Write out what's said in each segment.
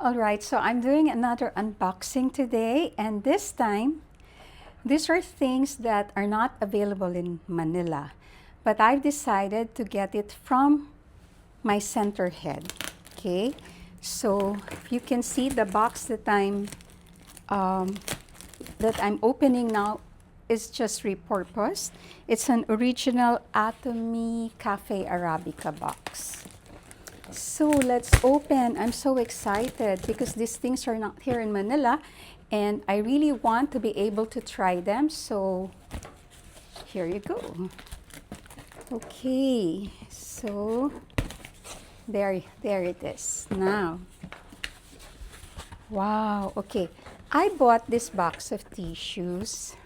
All right, so I'm doing another unboxing today, and this time, these are things that are not available in Manila, but I've decided to get it from my center head. Okay, so you can see the box that I'm opening now is just repurposed. It's an original Atomy Cafe Arabica box. So let's open. I'm so excited because these things are not here in Manila and I really want to be able to try them. So here you go. Okay, so there it is. Now, wow, okay. I bought this box of tissues.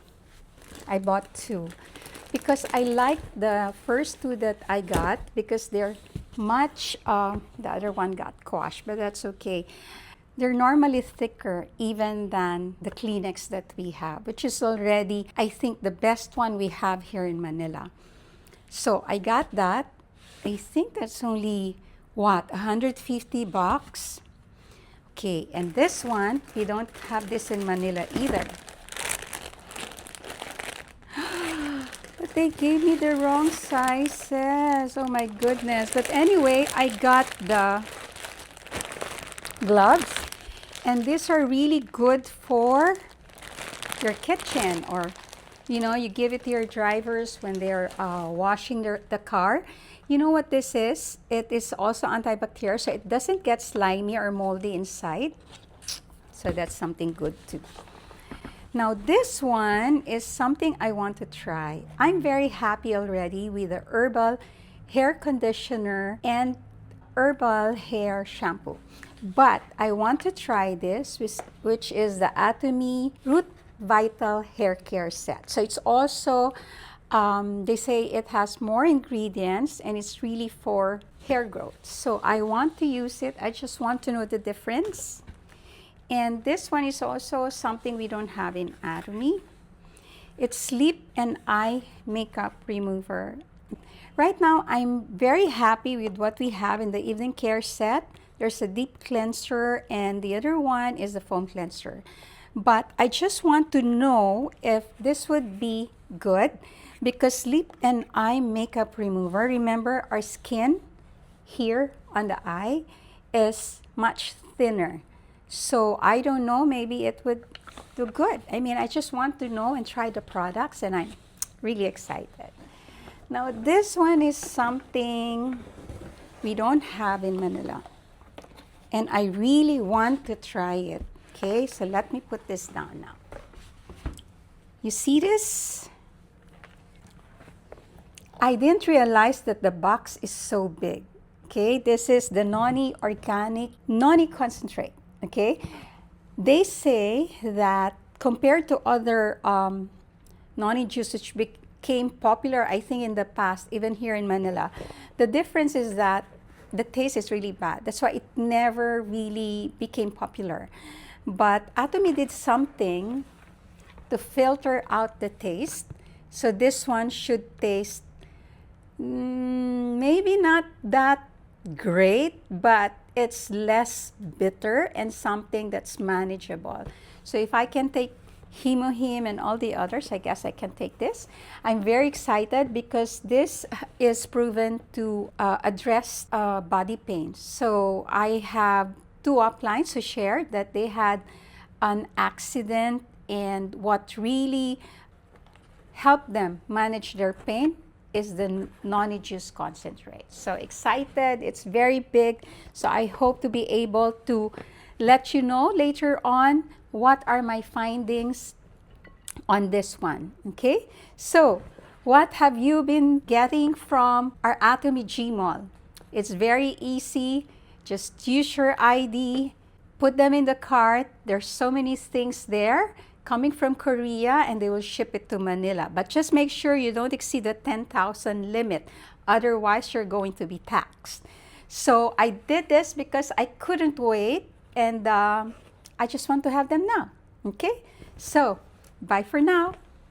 I bought two because I like the first two that I got because they're much, the other one got quashed, but that's okay. They're normally thicker even than the Kleenex that we have, which is already, I think, the best one we have here in Manila. So I got that. I think that's only, what, 150 bucks? Okay, and this one, we don't have this in Manila either. But they gave me the wrong sizes. Oh my goodness. But anyway, I got the gloves. And these are really good for your kitchen, or, you know, you give it to your drivers when they're washing the car. You know what this is? It is also antibacterial, so it doesn't get slimy or moldy inside. So that's something good too. Now this one is something I want to try. I'm very happy already with the herbal hair conditioner and herbal hair shampoo. But I want to try this, which is the Atomy Root Vital Hair Care Set. So it's also, they say it has more ingredients and it's really for hair growth. So I want to use it. I just want to know the difference. And this one is also something we don't have in Atomy. It's Sleep and Eye Makeup Remover. Right now, I'm very happy with what we have in the evening care set. There's a deep cleanser and the other one is the foam cleanser. But I just want to know if this would be good because Sleep and Eye Makeup Remover, remember our skin here on the eye is much thinner. So I don't know, maybe it would do good. I mean, I just want to know and try the products and I'm really excited. Now this one is something we don't have in Manila. And I really want to try it. Okay, so let me put this down now. You see this? I didn't realize that the box is so big. Okay, this is the Noni Organic Noni Concentrate. Okay, they say that compared to other Noni Juice, which became popular, I think, in the past, even here in Manila, the difference is that the taste is really bad. That's why it never really became popular. But Atomy did something to filter out the taste. So this one should taste maybe not that great, but it's less bitter and something that's manageable. So if I can take Him and all the others, I guess I can take this. I'm very excited because this is proven to address body pain. So I have two uplines who shared that they had an accident and what really helped them manage their pain is the Noni Juice Concentrate. So excited, it's very big. So I hope to be able to let you know later on what are my findings on this one, okay? So what have you been getting from our AT.GMall? It's very easy. Just use your ID, put them in the cart. There's so many things there coming from Korea and they will ship it to Manila. But just make sure you don't exceed the 10,000 limit. Otherwise, you're going to be taxed. So I did this because I couldn't wait and I just want to have them now. Okay? So, bye for now.